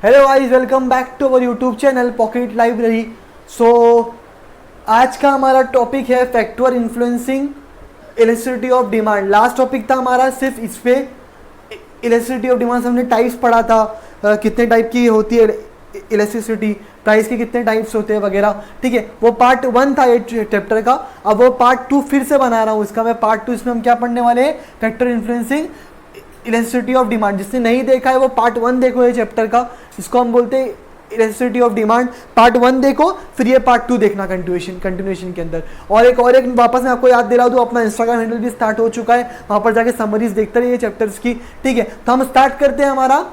Hello guys, welcome back to our YouTube channel pocket library. So आज का हमारा topic है factor influencing electricity of demand. Last topic था हमारा सिर्फ इस पे इलेक्ट्रिसिटी ऑफ डिमांड। हमने टाइप्स पढ़ा था, कितने टाइप की होती है इलेक्ट्रिसिटी, प्राइस के कितने टाइप्स होते हैं वगैरह। ठीक है, वो पार्ट 1 था ये चैप्टर का। अब वो पार्ट 2 फिर से बना रहा हूँ इसका मैं पार्ट 2। इसमें हम क्या पढ़ने वाले हैं, factor influencing electricity of demand. जिसने नहीं देखा है वो पार्ट 1 देखो ये चैप्टर का, इसको हम बोलते हैं इलेक्ट्रिसिटी ऑफ डिमांड। पार्ट 1 देखो, फिर ये पार्ट 2 देखना कंटिन्यूएशन के अंदर। और एक वापस मैं आपको याद दिला दूँ, अपना इंस्टाग्राम हैंडल भी स्टार्ट हो चुका है, वहाँ पर जाके समरीज देखते रहिए चैप्टर्स की। ठीक है, तो हम स्टार्ट करते हैं हमारा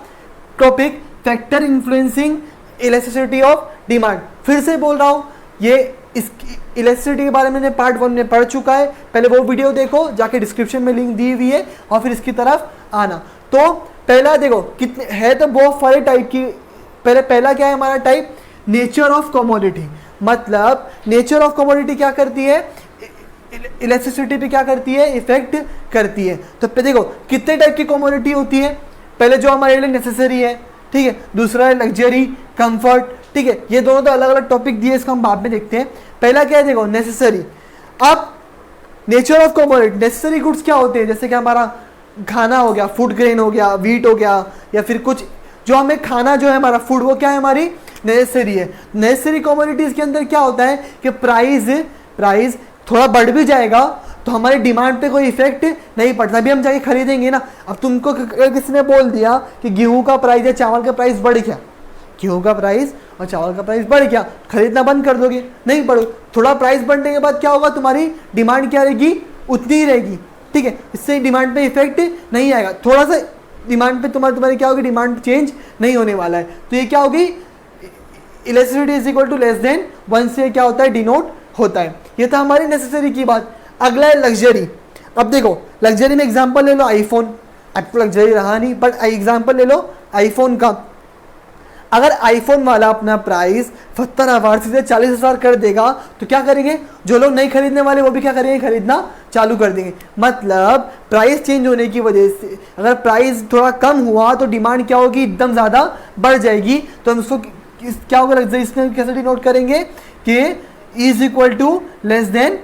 topic factor influencing electricity of demand. फिर से बोल रहा हूँ, ये इस इलेक्ट्रिसिटी के बारे में मैंने पार्ट 1 में पढ़ चुका है, पहले वो वीडियो देखो, जाके डिस्क्रिप्शन में लिंक दी हुई है, और फिर इसकी तरफ आना। तो पहला देखो कितने है, तो बहुत सारे टाइप की। पहला क्या है हमारा टाइप, नेचर ऑफ कमोडिटी। मतलब नेचर ऑफ कमोडिटी क्या करती है, इलेक्ट्रिसिटी पे क्या करती है, इफेक्ट करती है। तो देखो कितने टाइप की कमोडिटी होती है। पहले जो हमारे लिए नेसेसरी है, ठीक है, दूसरा है लग्जरी, कंफर्ट। ठीक है, ये दोनों तो अलग अलग टॉपिक दिए, इसको हम बाद में देखते हैं। पहला क्या है, देखो नेसेसरी। अब nature of commodity, necessary goods क्या होते हैं, जैसे कि हमारा खाना हो गया, फूड ग्रेन हो गया, वीट हो गया, या फिर कुछ जो हमें खाना जो है हमारा फूड, वो क्या है, हमारी नेसेसरी है। नेसेसरी कमोडिटीज के अंदर क्या होता है कि प्राइस थोड़ा बढ़ भी जाएगा तो हमारी डिमांड पे कोई इफेक्ट नहीं पड़ता। अभी हम जाके खरीदेंगे ना, अब तुमको किसी ने बोल दिया कि गेहूं का प्राइस या चावल का प्राइस बढ़ गया, गेहूं का प्राइस और चावल का प्राइस बढ़ गया, खरीदना बंद कर दोगे? नहीं बढ़ो। थोड़ा प्राइस बढ़ने के बाद क्या होगा, तुम्हारी डिमांड क्या रहेगी, उतनी ही रहेगी। ठीक है, इससे डिमांड पे इफेक्ट नहीं आएगा। थोड़ा सा डिमांड पे तुम्हारी क्या होगी, डिमांड चेंज नहीं होने वाला है। तो ये क्या होगी, elasticity is equal to less than 1 से क्या होता है, डिनोट होता है। ये था हमारी नेसेसरी की बात। अगला है लग्जरी। अब देखो लग्जरी में एग्जांपल ले लो आईफोन। अब तो लग्जरी रहा नहीं, बट एग्जांपल ले लो आईफोन का। अगर आईफोन वाला अपना प्राइस 70,000 से 40,000 कर देगा तो क्या करेंगे, जो लोग नहीं खरीदने वाले वो भी क्या करेंगे, खरीदना चालू कर देंगे। मतलब प्राइस चेंज होने की वजह से अगर प्राइस थोड़ा कम हुआ तो डिमांड क्या होगी, एकदम ज़्यादा बढ़ जाएगी। तो हम उसको क्या होगा, लग्जरी इसमें कैसे डिनोट करेंगे कि is equal to less than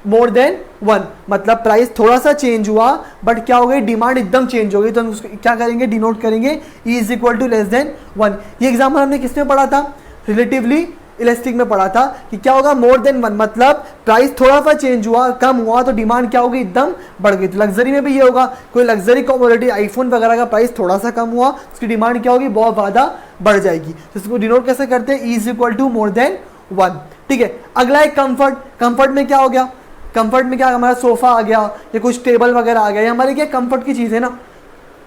more than 1। मतलब प्राइस थोड़ा सा चेंज हुआ बट क्या हो गई, डिमांड एकदम चेंज हो गई, तो हम उसको क्या करेंगे, डिनोट करेंगे is equal to less than 1। ये एग्जाम्पल हमने किस में पढ़ा था, रिलेटिवली इलास्टिक में पढ़ा था कि क्या होगा, मोर देन 1। मतलब प्राइस थोड़ा सा चेंज हुआ, कम हुआ, तो डिमांड क्या होगी, एकदम बढ़ गई। तो लग्जरी में भी ये होगा, कोई लग्जरी कमोडिटी आईफोन वगैरह का प्राइस थोड़ा सा कम हुआ, उसकी डिमांड क्या होगी, बहुत ज़्यादा बढ़ जाएगी। तो इसको डिनोट कैसे करते हैं, is equal to more than 1। ठीक है, अगला है कंफर्ट। कंफर्ट में क्या हो गया, कंफर्ट में क्या, हमारा सोफा आ गया या कुछ टेबल वगैरह आ गया, ये हमारे क्या कंफर्ट की चीज़ है ना।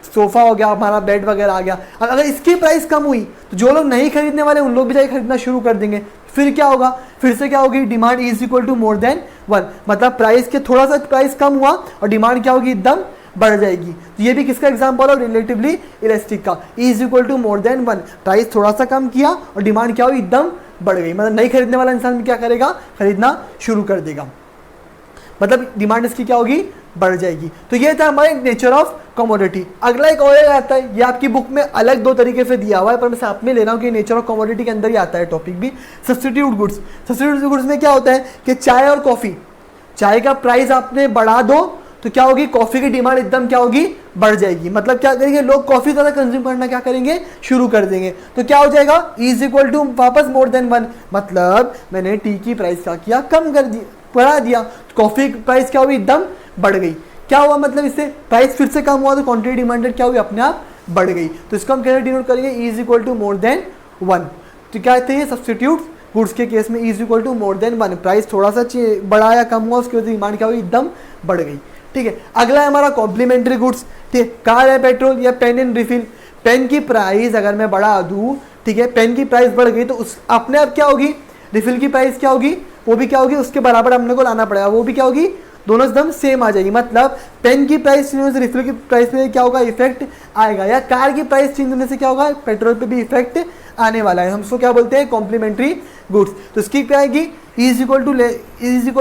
सोफा हो गया, हमारा बेड वगैरह आ गया। अगर इसकी प्राइस कम हुई तो जो लोग नहीं खरीदने वाले उन लोग भी जाके खरीदना शुरू कर देंगे। फिर क्या होगा, फिर से क्या होगी, demand is equal to more than 1। मतलब प्राइस के थोड़ा सा प्राइस कम हुआ और डिमांड क्या होगी, एकदम बढ़ जाएगी। तो ये भी किसका एग्जाम्पल है, रिलेटिवली इलास्टिक का। Is equal to more than 1, price थोड़ा सा कम किया और डिमांड क्या होगी, एकदम बढ़ गई। मतलब नहीं खरीदने वाला इंसान भी क्या करेगा, खरीदना शुरू कर देगा। मतलब डिमांड इसकी क्या होगी, बढ़ जाएगी। तो ये था हमारे नेचर ऑफ कमोडिटी। अगला एक और आता है, ये आपकी बुक में अलग 2 तरीके से दिया हुआ है, पर मैं साथ में ले रहा हूँ कि नेचर ऑफ कमोडिटी के अंदर ही आता है टॉपिक भी, सब्स्टिट्यूट गुड्स। सब्स्टिट्यूट गुड्स में क्या होता है कि चाय और कॉफ़ी, चाय का प्राइस आपने बढ़ा दो तो क्या होगी, कॉफ़ी की डिमांड एकदम क्या होगी, बढ़ जाएगी। मतलब क्या करेंगे, लोग कॉफ़ी ज़्यादा कंज्यूम करना क्या करेंगे, शुरू कर देंगे। तो क्या हो जाएगा, इज इक्वल टू वापस मोर देन 1। मतलब मैंने टी की प्राइस क्या किया, कम कर दिया, बढ़ा दिया, कॉफ़ी की प्राइस क्या हुई, एकदम बढ़ गई। क्या हुआ, मतलब इससे प्राइस फिर से कम हुआ तो क्वांटिटी डिमांडेड क्या हुई, अपने आप बढ़ गई। तो इसको हम कैसे डिनोट करेंगे, is equal to more than 1। तो क्या कहते हैं, सब्स्टिट्यूट गुड्स के केस में is equal to more than 1। Price थोड़ा सा बढ़ा या कम हुआ, उसकी वजह से डिमांड क्या हुई, एकदम बढ़ गई। ठीक है, अगला है हमारा कॉम्प्लीमेंट्री गुड्स। ठीक है, कार है, पेट्रोल या पेन एंड रिफिल। पेन की प्राइस अगर मैं बढ़ा दूँ, ठीक है, पेन की प्राइस बढ़ गई तो उस अपने आप क्या होगी, रिफिल की प्राइस क्या होगी, वो भी क्या होगी, उसके बराबर हमने को लाना पड़ेगा, वो भी क्या होगी, दोनों एकदम सेम आ जाएगी। मतलब पेन की प्राइस चेंज होने से रिफिल की प्राइस पे क्या होगा, इफेक्ट आएगा, या कार की प्राइस चेंज होने से क्या होगा, पेट्रोल पे भी इफेक्ट आने वाला है। हम उसको क्या बोलते हैं, कॉम्प्लीमेंट्री गुड्स। तो इसकी क्या आएगी, is equal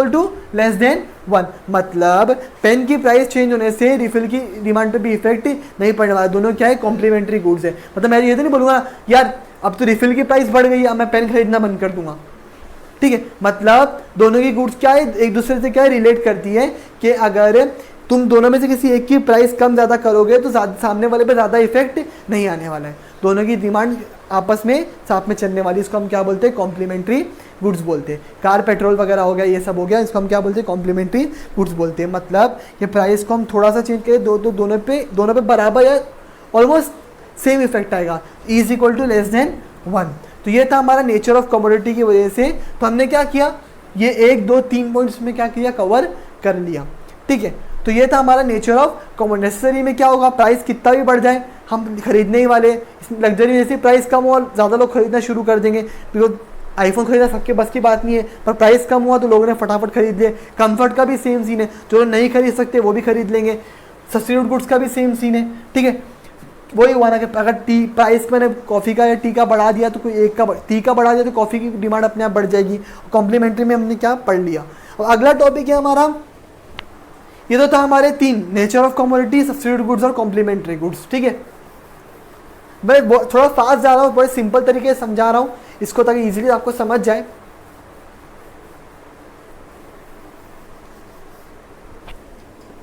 to less than 1। मतलब पेन की प्राइस चेंज होने से रिफिल की डिमांड पे भी इफेक्ट नहीं पड़ने वाला, दोनों क्या है, कॉम्प्लीमेंट्री गुड्स है। मतलब मैं ये तो नहीं बोलूँगा यार अब तो रिफिल की प्राइस बढ़ गई है, अब मैं पेन खरीदना बंद कर दूंगा। ठीक है, मतलब दोनों की गुड्स क्या है, एक दूसरे से क्या रिलेट करती है कि अगर तुम दोनों में से किसी एक की प्राइस कम ज़्यादा करोगे तो सामने वाले पे ज़्यादा इफेक्ट नहीं आने वाला है। दोनों की डिमांड आपस में साथ में चलने वाली, इसको हम क्या बोलते हैं, कॉम्प्लीमेंट्री गुड्स बोलते हैं। कार पेट्रोल वगैरह हो गया, ये सब हो गया, इसको हम क्या बोलते हैं, कॉम्प्लीमेंट्री गुड्स बोलते हैं। मतलब ये प्राइस को हम थोड़ा सा चेंज करें दोनों पे बराबर या ऑलमोस्ट सेम इफेक्ट आएगा, is equal to less than 1। तो ये था हमारा नेचर ऑफ कमोडिटी की वजह से। तो हमने क्या किया, ये 1 2 3 पॉइंट्स में क्या किया, कवर कर लिया। ठीक है, तो ये था हमारा नेचर ऑफ कमोडिटी। नेसेसरी में क्या होगा, प्राइस कितना भी बढ़ जाए हम खरीदने ही वाले। लग्जरी में जैसे प्राइस कम हुआ ज़्यादा लोग खरीदना शुरू कर देंगे, बिकॉज आईफोन खरीदना सबके बस की बात नहीं है, पर प्राइस कम हुआ तो लोगों ने फटाफट खरीद लिया। कंफर्ट का भी सेम सीन है, जो नहीं खरीद सकते वो भी खरीद लेंगे। सब्स्टिट्यूट गुड्स का भी सेम सीन है। ठीक है, वही हुआ ना कि अगर टी प्राइस मैंने कॉफ़ी का या टी का बढ़ा दिया तो कोई एक का टी का बढ़ा दिया तो कॉफ़ी की डिमांड अपने आप बढ़ जाएगी। कॉम्प्लीमेंट्री में हमने क्या पढ़ लिया। और अगला टॉपिक है हमारा, ये तो था हमारे 3, nature of commodity, substitute goods और कॉम्प्लीमेंट्री गुड्स। ठीक है, मैं थोड़ा फास्ट जा रहा हूँ, बड़े सिंपल तरीके से समझा रहा हूँ इसको ताकि इजीली आपको समझ जाए।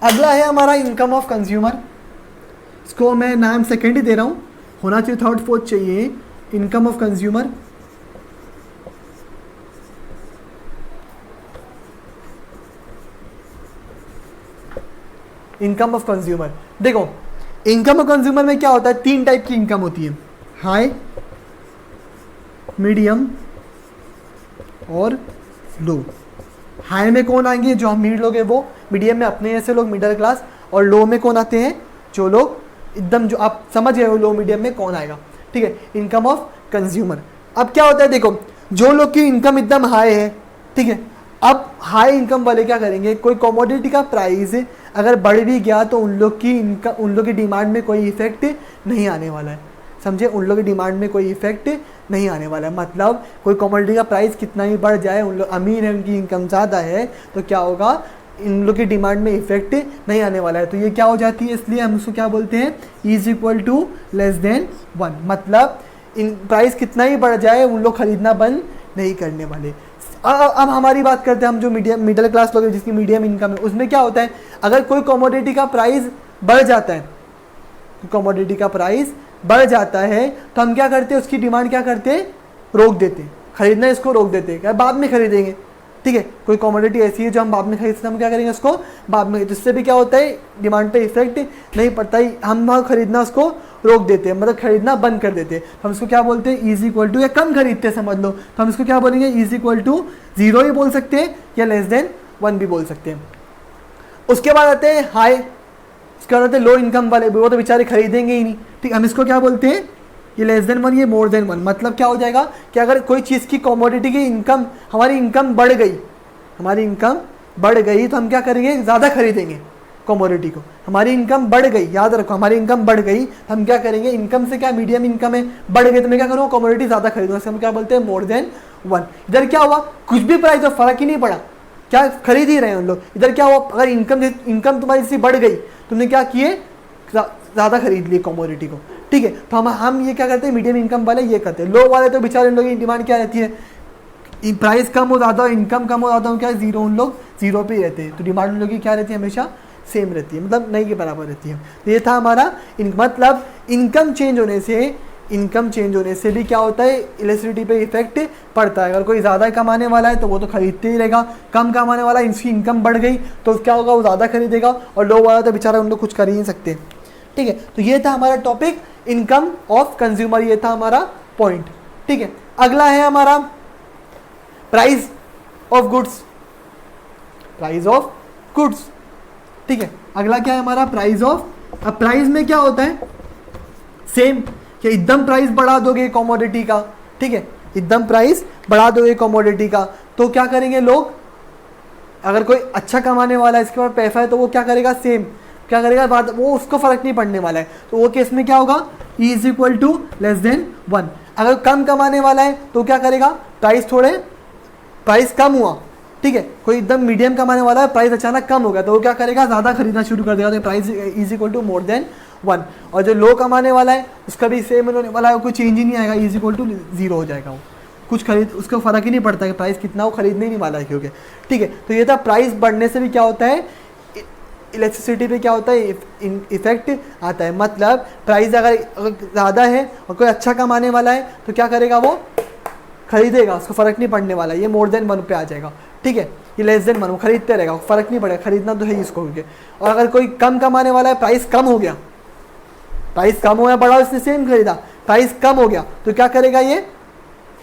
अगला है हमारा इनकम ऑफ कंज्यूमर। इसको मैं नाम सेकेंड ही दे रहा हूँ, होना चाहिए थर्ड फोर्थ चाहिए। Income of consumer, income of consumer. देखो इनकम ऑफ कंज्यूमर में क्या होता है, 3 टाइप की इनकम होती है, हाई, मीडियम और लो। हाई में कौन आएंगे, जो अमीर लोग हैं वो, मीडियम में अपने जैसे लोग मिडिल क्लास, और लो में कौन आते हैं, जो लोग एकदम, जो आप समझ गए हो लो मीडियम में कौन आएगा। ठीक है, इनकम ऑफ कंज्यूमर। अब क्या होता है, देखो जो लोग की इनकम एकदम हाई है, ठीक है, अब हाई इनकम वाले क्या करेंगे, कोई कमोडिटी का प्राइस अगर बढ़ भी गया तो उन लोग की इनकम, उन लोग की डिमांड में कोई इफेक्ट नहीं आने वाला है। समझे, उन लोग की डिमांड में कोई इफेक्ट नहीं आने वाला है। मतलब कोई कमोडिटी का प्राइस कितना ही बढ़ जाए, उन लोग अमीर है, उनकी इनकम ज़्यादा है, तो क्या होगा, इन लोग की डिमांड में इफेक्ट नहीं आने वाला है। तो ये क्या हो जाती है, इसलिए हम उसको क्या बोलते हैं, is equal to less than 1। मतलब इन प्राइस कितना ही बढ़ जाए उन लोग खरीदना बंद नहीं करने वाले। अब हमारी बात करते हैं, हम जो मिडिल क्लास लोग हैं जिसकी मीडियम इनकम है, उसमें क्या होता है, अगर कोई कमोडिटी का प्राइस बढ़ जाता है, कमोडिटी का प्राइस बढ़ जाता है तो हम क्या करते हैं, उसकी डिमांड क्या करते हैं, रोक देते हैं, खरीदना इसको रोक देते हैं, क्या बाद में खरीदेंगे। ठीक है, कोई कमोडिटी ऐसी है जो हम बाद में खरीदते हैं, हम क्या करेंगे, उसको बाद में, जिससे भी क्या होता है, डिमांड पे इफेक्ट नहीं पड़ता ही, हम खरीदना उसको रोक देते हैं, मतलब खरीदना बंद कर देते हैं। हम इसको क्या बोलते हैं, इज इक्वल टू, या कम खरीदते हैं समझ लो, तो हम इसको क्या बोलेंगे, इज इक्वल टू 0 भी बोल सकते हैं या लेस देन 1 भी बोल सकते हैं। उसके बाद आते हैं हाई, उसके बाद आते हैं लो इनकम वाले, वो तो बेचारे खरीदेंगे ही नहीं। ठीक, हम इसको क्या बोलते हैं, ये लेस देन 1, ये मोर देन 1। मतलब क्या हो जाएगा कि अगर कोई चीज़ की कमोडिटी की इनकम, हमारी इनकम बढ़ गई, हमारी इनकम बढ़ गई तो हम क्या करेंगे, ज़्यादा खरीदेंगे कमोडिटी को। हमारी इनकम बढ़ गई, याद रखो हमारी इनकम बढ़ गई, हम क्या करेंगे, इनकम से क्या मीडियम इनकम है, बढ़ गई तो मैं क्या करूँगा, कमोडिटी ज़्यादा खरीदूंगा, हम क्या बोलते हैं, मोर देन 1। इधर क्या हुआ, कुछ भी प्राइस हो, फर्क ही नहीं पड़ा, क्या खरीद ही रहे हैं उन लोग। इधर क्या हुआ, अगर इनकम तुम्हारी जैसी बढ़ गई, तुमने क्या किए, ज़्यादा खरीद लिए कमोडिटी को। ठीक है, तो हम ये क्या करते हैं, मीडियम इनकम वाले ये करते हैं। लो वाले तो बेचारे उन लोगों की डिमांड क्या रहती है, प्राइस कम हो ज़्यादा, इनकम कम हो ज़्यादा, क्या जीरो, उन लोग जीरो पे ही रहते हैं, तो डिमांड उन लोगों की क्या रहती है, हमेशा सेम रहती है, मतलब नहीं के बराबर रहती है। तो ये था हमारा मतलब इनकम चेंज होने से भी क्या होता है, इलेक्ट्रिसिटी पे इफेक्ट पड़ता है। अगर कोई ज़्यादा कमाने वाला है तो वो तो खरीदते ही रहेगा, कम कमाने वाला इसकी इनकम बढ़ गई तो क्या होगा, वो ज़्यादा खरीदेगा, और लो वाला तो बेचारा उन लोग कुछ कर ही नहीं सकते। ठीक है, तो ये था हमारा टॉपिक इनकम ऑफ कंज्यूमर, ये था हमारा पॉइंट। ठीक है, अगला है हमारा price of goods, price of goods. ठीक है, अगला क्या है हमारा, प्राइस ऑफ। अब प्राइस में क्या होता है, सेम कि एकदम प्राइस बढ़ा दोगे कमोडिटी का, ठीक है, एकदम प्राइस बढ़ा दोगे कमोडिटी का तो क्या करेंगे लोग, अगर कोई अच्छा कमाने वाला है, इसके पास पैसा है, तो वो क्या करेगा, सेम क्या करेगा, बात वो उसको फर्क नहीं पड़ने वाला है, तो वो केस में क्या होगा, E is equal to less than 1। अगर कम कमाने वाला है तो क्या करेगा, प्राइस कम हुआ, ठीक है, कोई एकदम मीडियम कमाने वाला है, प्राइस अचानक कम हो गया तो वो क्या करेगा, ज़्यादा खरीदना शुरू कर देगा, तो price is equal to more than 1, और जो लो कमाने वाला है उसका भी सेम होने वाला है, कोई चेंज ही नहीं आएगा, इज इक्वल टू 0 हो जाएगा। वो कुछ खरीद उसको फ़र्क ही नहीं पड़ता कि प्राइस कितना, वो खरीदने ही नहीं वाला है क्योंकि, ठीक है। तो ये था प्राइस बढ़ने से भी क्या होता है, इलेक्ट्रिसिटी पे क्या होता है, इफेक्ट आता है। मतलब प्राइस अगर ज़्यादा है और कोई अच्छा कमाने वाला है तो क्या करेगा, वो खरीदेगा, उसको फ़र्क नहीं पड़ने वाला, ये मोर देन 1 पे आ जाएगा, ठीक है। ये लेस देन 1 वो खरीदते रहेगा, फ़र्क नहीं पड़ेगा, खरीदना तो है इसको क्योंकि। और अगर कोई कम कमाने वाला है, प्राइस कम हो गया, प्राइस कम हो गया, बड़ा उसने सेम खरीदा, प्राइस कम हो गया तो क्या करेगा, ये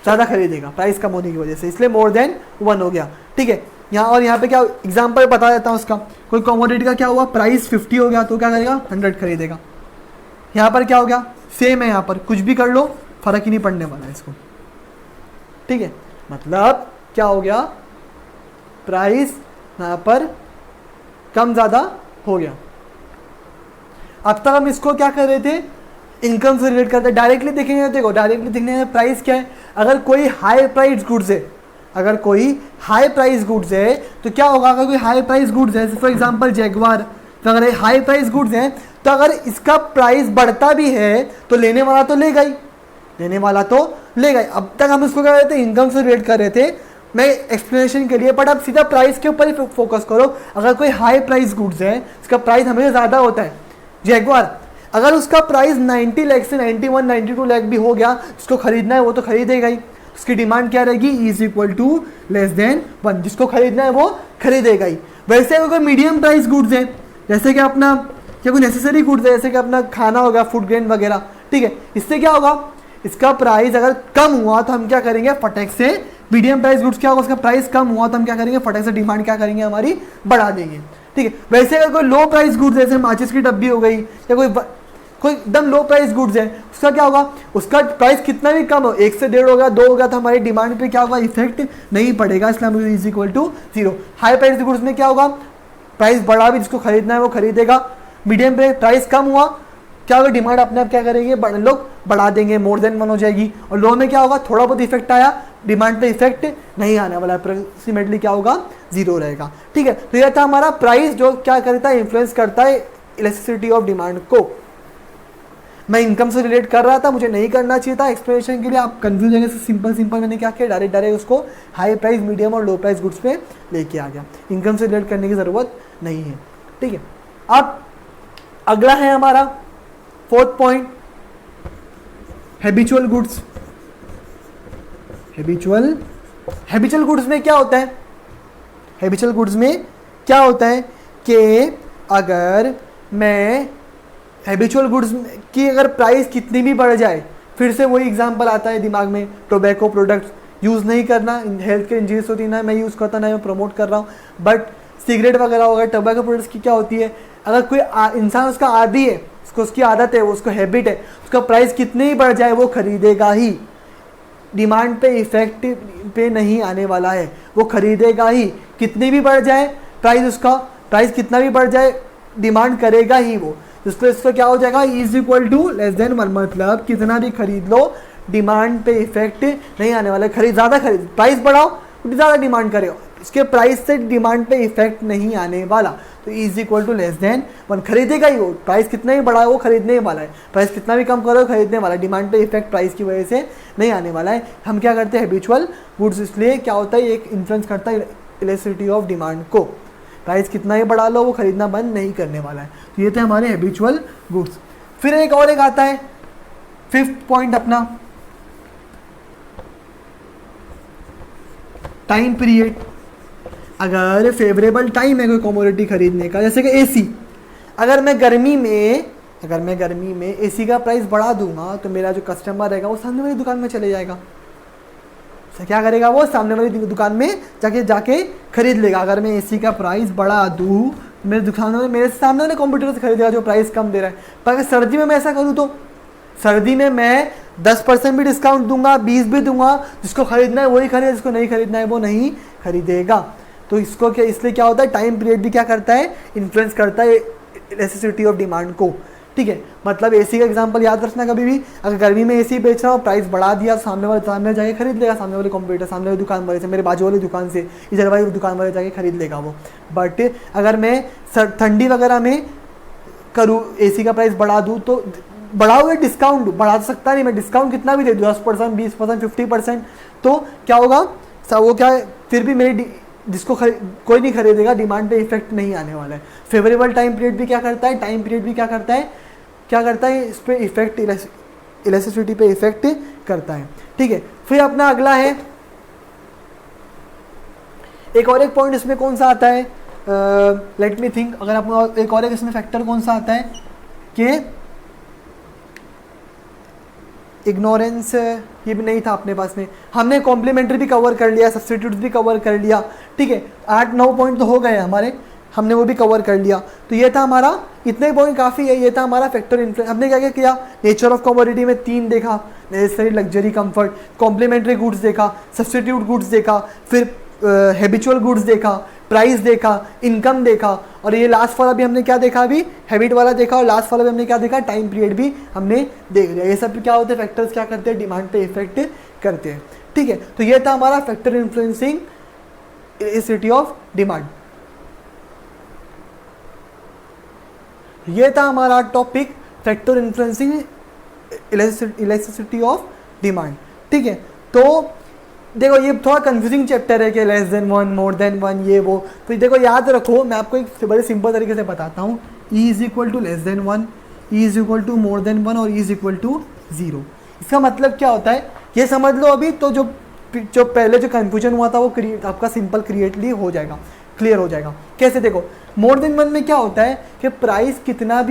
ज़्यादा खरीदेगा प्राइस कम होने की वजह से, इसलिए मोर देन 1 हो गया, ठीक है। यहाँ और यहाँ पे क्या एग्जांपल बता देता हूँ उसका, कोई कमोडिटी का क्या हुआ, प्राइस 50 हो गया तो क्या करेगा, 100 खरीदेगा। यहाँ पर क्या हो गया, सेम है, यहाँ पर कुछ भी कर लो फ़र्क ही नहीं पड़ने वाला है इसको, ठीक है। मतलब क्या हो गया, प्राइस यहाँ पर कम ज़्यादा हो गया। अब तक हम इसको क्या कर रहे थे, इनकम से रिलेट करते, डायरेक्टली देखेंगे, देखो डायरेक्टली देखने में प्राइस क्या है, अगर कोई हाई प्राइस गुड्स है, अगर कोई हाई प्राइस गुड्स है तो क्या होगा, अगर कोई हाई प्राइस गुड्स है, फॉर एग्जांपल जैगवार, तो अगर ये हाई प्राइस गुड्स हैं तो अगर इसका प्राइस बढ़ता भी है तो लेने वाला तो लेगा ही, लेने वाला तो लेगा ही। अब तक हम इसको क्या कर रहे थे, इनकम से रिलेट कर रहे थे मैं एक्सप्लेनेशन के लिए, बट अब सीधा प्राइस के ऊपर ही फोकस करो। अगर कोई हाई प्राइस गुड्स है, इसका प्राइस हमेशा ज़्यादा होता है, जैगवार अगर उसका प्राइस 90 लाख से 91 92 लाख भी हो गया, जिसको खरीदना है वो तो खरीदेगा ही, उसकी डिमांड क्या रहेगी, is equal to less than 1, जिसको खरीदना है वो खरीदेगा ही। वैसे अगर कोई मीडियम प्राइस गुड्स है, जैसे कि अपना क्या कोई नेसेसरी गुड्स है, जैसे कि अपना खाना होगा, फूड ग्रेन वगैरह, ठीक है, इससे क्या होगा, इसका प्राइस अगर कम हुआ तो हम क्या करेंगे, फटक से मीडियम प्राइस गुड्स क्या होगा, उसका प्राइस कम हुआ तो हम क्या करेंगे, फटक से डिमांड क्या करेंगे, हमारी बढ़ा देंगे, ठीक है। वैसे अगर कोई लो प्राइस गुड्स जैसे माचिस की डब्बी हो गई, या कोई एकदम लो प्राइस गुड्स है, उसका क्या होगा, उसका प्राइस कितना भी कम हो, 1 से 1.5 हो गया, 2 हो गया, तो हमारी डिमांड पे क्या होगा, इफेक्ट नहीं पड़ेगा, इसलिए हम is equal to 0। High price goods में क्या होगा, प्राइस बढ़ा भी, जिसको खरीदना है वो खरीदेगा, मीडियम पे प्राइस कम हुआ, क्या होगा, डिमांड अपने आप क्या करेंगे, लोग बढ़ा देंगे, मोर देन 1 हो जाएगी। और लो में क्या होगा, थोड़ा बहुत इफेक्ट आया, डिमांड पे इफेक्ट नहीं आने वाला, अप्रोक्सीमेटली क्या होगा, 0 रहेगा, ठीक है। तो यह था हमारा प्राइस जो क्या करता है, इन्फ्लुएंस करता है इलेक्ट्रिसिटी ऑफ डिमांड को। मैं इनकम से रिलेट कर रहा था, मुझे नहीं करना चाहिए था, एक्सप्लेनेशन के लिए आप कंफ्यूज होंगे, सिंपल मैंने क्या किया, डायरेक्ट उसको हाई प्राइस, मीडियम और लो प्राइस गुड्स पे लेके आ गया, इनकम से रिलेट करने की ज़रूरत नहीं है, ठीक है। अब अगला है हमारा 4th point, habitual goods. Habitual goods में क्या होता है, हैबिचुअल गुड्स में क्या होता है कि अगर मैं हैबिचुअल गुड्स की अगर प्राइस कितनी भी बढ़ जाए, फिर से वही एग्जांपल आता है दिमाग में, टोबैको प्रोडक्ट्स यूज़ नहीं करना, हेल्थ के इंजरीज होती है, ना मैं यूज़ करता, ना मैं प्रमोट कर रहा हूँ, बट सिगरेट वगैरह हो गए, टोबैको प्रोडक्ट्स की क्या होती है, अगर कोई इंसान उसका आदी है, उसको उसकी आदत है, वो उसको हैबिट है, उसका प्राइस कितने ही बढ़ जाए वो खरीदेगा ही, डिमांड पे इफेक्ट पे नहीं आने वाला है, वो खरीदेगा ही, कितनी भी बढ़ जाए प्राइस, उसका प्राइस कितना भी बढ़ जाए डिमांड करेगा ही वो, जिसको इसको क्या हो जाएगा, is equal to less than 1, मतलब कितना भी खरीद लो डिमांड पे इफेक्ट नहीं आने वाला, ज़्यादा खरीद, प्राइस बढ़ाओ ज़्यादा डिमांड करेगा, इसके प्राइस से डिमांड पे इफेक्ट नहीं आने वाला, तो is equal to less than 1, खरीदेगा ही वो, प्राइस कितना ही बढ़ा है वो खरीदने वाला है, प्राइस कितना भी कम करो खरीदने वाला है, डिमांड पे इफेक्ट प्राइस की वजह से नहीं आने वाला है। हम क्या करते हैं, हैबिचुअल गुड्स, इसलिए क्या होता है, एक इन्फ्लुएंस करता है इलेक्ट्रिसिटी ऑफ डिमांड को, प्राइस कितना ही बढ़ा लो वो खरीदना बंद नहीं करने वाला है। तो ये थे हमारे हैबिचुअल गुड्स। फिर एक और एक आता है 5th पॉइंट अपना, टाइम पीरियड। अगर फेवरेबल टाइम है कोई कमोडिटी खरीदने का, जैसे कि एसी, अगर मैं गर्मी में एसी का प्राइस बढ़ा दूंगा तो मेरा जो कस्टमर रहेगा वो सामने वाली दुकान में चले जाएगा, तो क्या करेगा, वो सामने वाली दुकान में जाके खरीद लेगा। अगर मैं एसी का प्राइस बढ़ा दूँ मेरे दुकान में, मेरे सामने वाले कंप्यूटर से खरीदेगा जो प्राइस कम दे रहा है। पर अगर सर्दी में मैं ऐसा करूँ तो सर्दी में मैं 10% भी डिस्काउंट दूंगा, 20 भी दूंगा, जिसको खरीदना है वही खरीदे, जिसको नहीं खरीदना है वो नहीं खरीदेगा। तो इसको क्या, इसलिए क्या होता है, टाइम पीरियड भी क्या करता है, इन्फ्लुएंस करता है इलेक्ट्रिसिटी ऑफ डिमांड को, ठीक है। मतलब एसी का एग्जांपल याद रखना कभी भी, अगर गर्मी में एसी बेच रहा हूँ, प्राइस बढ़ा दिया, सामने जाके खरीद लेगा, सामने वाले कंप्यूटर, सामने वाली दुकान वाले से, मेरे बाजू वाली दुकान से, इधर वाली दुकान वाले जाके खरीद लेगा वो। बट अगर मैं ठंडी वगैरह में करूँ, एसी का प्राइस बढ़ा दूँ, तो बढ़ाओ या डिस्काउंट बढ़ा सकता नहीं मैं, डिस्काउंट कितना भी दे दूँ 10%, 20%, 50%, तो क्या होगा वो क्या है, फिर भी मेरी जिसको कोई नहीं खरीदेगा, डिमांड पे इफेक्ट नहीं आने वाला है। फेवरेबल टाइम पीरियड भी क्या करता है, टाइम पीरियड भी क्या करता है इस पर इफेक्ट, इलेक्ट्रिसिटी पे इफेक्ट करता है। ठीक है, फिर अपना अगला है एक और एक पॉइंट इसमें कौन सा आता है, लेट मी थिंक, अगर आप एक और एक इसमें फैक्टर कौन सा आता है कि इग्नोरेंस, ये भी नहीं था अपने पास में, हमने कॉम्प्लीमेंट्री भी कवर कर लिया, सब्स्टिट्यूट्स भी कवर कर लिया। ठीक है, 8-9 पॉइंट तो हो गए हमारे, हमने वो भी कवर कर लिया। तो ये था हमारा, इतने पॉइंट काफ़ी है, ये था हमारा फैक्टर इन्फ्लुएंस। हमने क्या क्या किया, नेचर ऑफ कमोडिटी में 3 देखा, necessary, luxury, comfort, complementary goods देखा, सब्स्टिट्यूट गुड्स देखा, फिर हैबिचुअल गुड्स देखा, प्राइस देखा, इनकम देखा, और ये लास्ट वाला भी हमने क्या देखा, अभी हैबिट वाला देखा, और लास्ट वाला भी हमने क्या देखा, टाइम पीरियड भी हमने देख लिया। ये सब क्या होते हैं, फैक्टर्स क्या करते हैं, डिमांड पे इफेक्ट करते हैं। ठीक है, तो ये था हमारा factor influencing electricity of demand. ये था हमारा topic, factor influencing electricity of demand. ठीक है, तो देखो ये थोड़ा कंफ्यूजिंग चैप्टर है कि लेस देन 1, मोर देन 1, ये वो, तो देखो याद रखो, मैं आपको एक बड़े सिंपल तरीके से बताता हूँ। E is equal to less than 1, E is equal to more than 1 और E इज इक्वल टू 0। इसका मतलब क्या होता है ये समझ लो अभी, तो जो पहले जो कन्फ्यूजन हुआ था वो आपका सिंपल क्रिएटली हो जाएगा, क्लियर हो जाएगा। कैसे, देखो मोर देन 1 में क्या होता है कि प्राइस कितना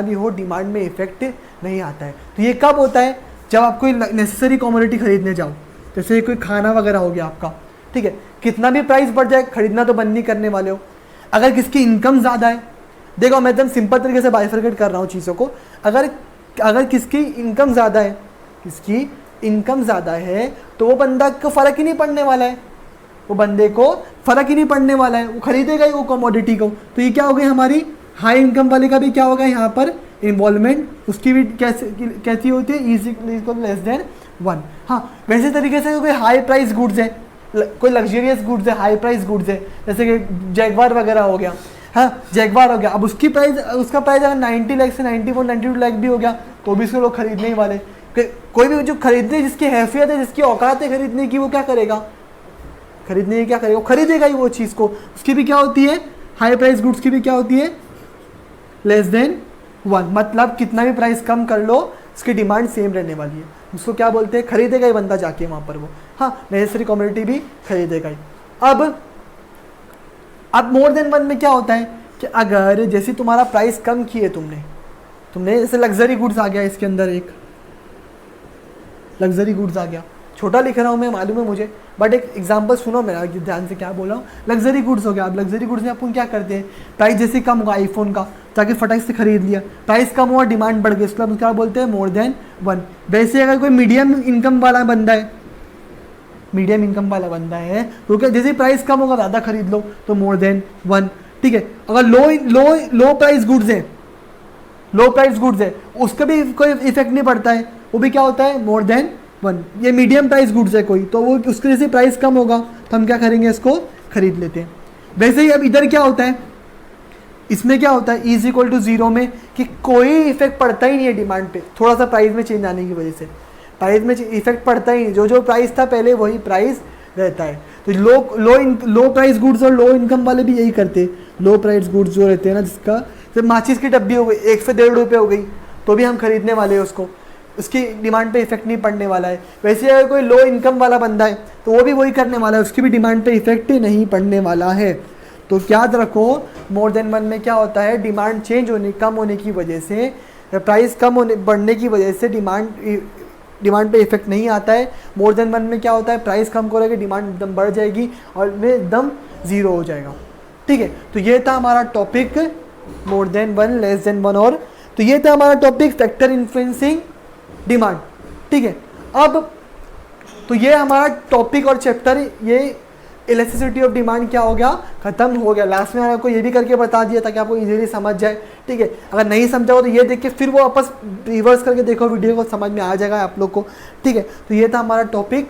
भी हो, डिमांड में इफेक्ट नहीं आता है। तो ये कब होता है, जब आप कोई नेसेसरी कमोडिटी खरीदने जाओ, जैसे कोई खाना वगैरह हो गया आपका, ठीक है, कितना भी प्राइस बढ़ जाए खरीदना तो बंद नहीं करने वाले हो। अगर किसकी इनकम ज़्यादा है, देखो मैं एकदम सिंपल तरीके से बाइफरकेट कर रहा हूँ चीज़ों को, अगर किसकी इनकम ज़्यादा है, तो वो बंदा को फ़र्क ही नहीं पड़ने वाला है, वो खरीदेगा ही वो कमोडिटी को। तो ये क्या हो गई हमारी हाई इनकम वाले का भी क्या होगा यहाँ पर इन्वॉल्वमेंट, उसकी भी कैसी होती है, इज लेस देन 1। हाँ, वैसे तरीके से कोई हाई प्राइस गुड्स है, कोई लग्जरियस गुड्स है, हाई प्राइस गुड्स है, जैसे कि जैगवार वगैरह हो गया, हाँ जैगवार हो गया, अब उसका प्राइस अगर 90 लाख से 91, 92 लाख भी हो गया तो भी उसको लोग खरीदने ही वाले। कोई भी जो खरीदने, जिसकी हैसियत है, जिसकी औकात है खरीदने की, वो क्या करेगा, खरीदेगा ही वो चीज़ को। उसकी भी क्या होती है, हाई प्राइस गुड्स की भी क्या होती है, लेस देन 1, मतलब कितना भी प्राइस कम कर लो उसकी डिमांड सेम रहने वाली है। उसको क्या बोलते हैं, खरीदेगा ही बंदा जाके वहाँ पर वो, हाँ नेसेसरी कमोडिटी भी खरीदेगा ही। अब मोर देन 1 में क्या होता है कि अगर जैसे तुम्हारा प्राइस कम किए तुमने जैसे लग्जरी गुड्स आ गया, इसके अंदर एक लग्जरी गुड्स आ गया, छोटा लिख रहा हूँ मैं, मालूम है मुझे, बट एक एग्जांपल सुनो मेरा ध्यान से, क्या बोल रहा हूँ। लग्जरी गुड्स हो गया, अब लग्जरी गुड्स में अपन क्या करते हैं, प्राइस जैसे कम हुआ आईफोन का, जाके फटाक से खरीद लिया, प्राइस कम हुआ, डिमांड बढ़ गई, इसको हम क्या बोलते हैं, मोर देन 1। वैसे अगर कोई मीडियम इनकम वाला बंदा है तो क्या, जैसे प्राइस कम होगा ज़्यादा खरीद लो, तो मोर देन 1। ठीक है, अगर लो प्राइस गुड्स है उसका भी कोई इफेक्ट नहीं पड़ता है, वो भी क्या होता है, मोर देन 1। ये मीडियम प्राइस गुड्स है कोई, तो वो उसके जैसे प्राइस कम होगा तो हम क्या करेंगे, इसको खरीद लेते हैं। वैसे ही अब इधर क्या होता है, इसमें क्या होता है, इज इक्वल टू 0 में कि कोई इफेक्ट पड़ता ही नहीं है डिमांड पे, थोड़ा सा प्राइस में चेंज आने की वजह से प्राइस में इफेक्ट पड़ता ही नहीं, जो प्राइस था पहले वही प्राइस रहता है। तो लो प्राइस गुड्स और लो इनकम वाले भी यही करते हैं। लो प्राइस गुड्स जो रहते हैं ना, जिसका जब माचिस की डब्बी हो गई 1 से 1.5 रुपये हो गई, तो भी हम खरीदने वाले हैं उसको, उसकी डिमांड पे इफेक्ट नहीं पड़ने वाला है। वैसे अगर कोई लो इनकम वाला बंदा है तो वो भी वही करने वाला है, उसकी भी डिमांड पे इफेक्ट नहीं पड़ने वाला है। तो याद रखो, मोर देन 1 में क्या होता है, डिमांड कम होने की वजह से, प्राइस बढ़ने की वजह से डिमांड पे इफेक्ट नहीं आता है। मोर देन 1 में क्या होता है, प्राइस कम करेगी, डिमांड एकदम बढ़ जाएगी और में एकदम 0 हो जाएगा। ठीक है, तो ये था हमारा टॉपिक मोर देन 1, लेस देन 1, और तो ये था हमारा टॉपिक फैक्टर इन्फ्लुएंसिंग डिमांड। ठीक है, अब तो ये हमारा टॉपिक और चैप्टर, ये इलेक्ट्रिसिटी ऑफ डिमांड क्या हो गया, खत्म हो गया। लास्ट में आपको ये भी करके बता दिया ताकि आपको इजीली समझ जाए। ठीक है, अगर नहीं समझा हो तो ये देख के फिर वो वापस रिवर्स करके देखो वीडियो को, समझ में आ जाएगा आप लोग को। ठीक है, तो ये था हमारा टॉपिक,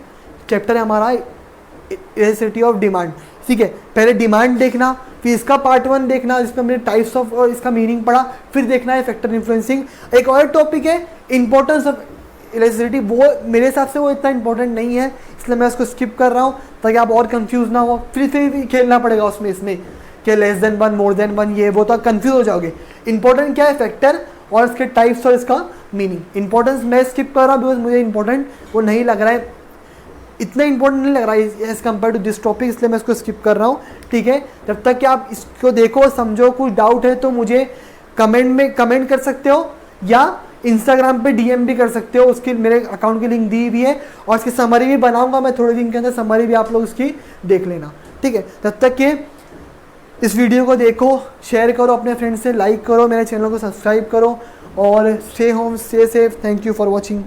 चैप्टर है हमारा इलेक्ट्रिसिटी ऑफ डिमांड। ठीक है, पहले डिमांड देखना, फिर इसका पार्ट 1 देखना जिसमें हमने टाइप्स ऑफ और इसका मीनिंग पढ़ा, फिर देखना है फैक्टर इन्फ्लुएंसिंग। एक और टॉपिक है इंपॉर्टेंस ऑफ इलेक्ट्रिसिटी, वो मेरे हिसाब से वो इतना इंपॉर्टेंट नहीं है, इसलिए मैं उसको स्किप कर रहा हूँ ताकि आप और कंफ्यूज ना हो। फिर खेलना पड़ेगा उसमें, इसमें कि लेस देन 1 मोर देन 1 ये वो, तो कंफ्यूज हो जाओगे। इंपॉर्टेंट क्या है फैक्टर और इसके टाइप्स और इसका मीनिंग। इंपॉर्टेंस मैं स्किप कर रहा हूँ बिकॉज मुझे इंपॉर्टेंट वो नहीं लग रहा है, इतना इंपॉर्टेंट नहीं लग रहा है as compare to this topic, इसलिए मैं इसको स्किप कर रहा हूँ। ठीक है, जब तक कि आप इसको देखो समझो, कुछ डाउट है तो मुझे कमेंट में कमेंट कर सकते हो या इंस्टाग्राम पे डीएम भी कर सकते हो, उसकी मेरे अकाउंट की लिंक दी हुई है और इसकी समरी भी बनाऊंगा मैं थोड़े दिन के अंदर, समरी भी आप लोग उसकी देख लेना। ठीक है, तब तक के इस वीडियो को देखो, शेयर करो अपने फ्रेंड्स से, लाइक करो, मेरे चैनल को सब्सक्राइब करो और stay home stay safe. Thank you for watching.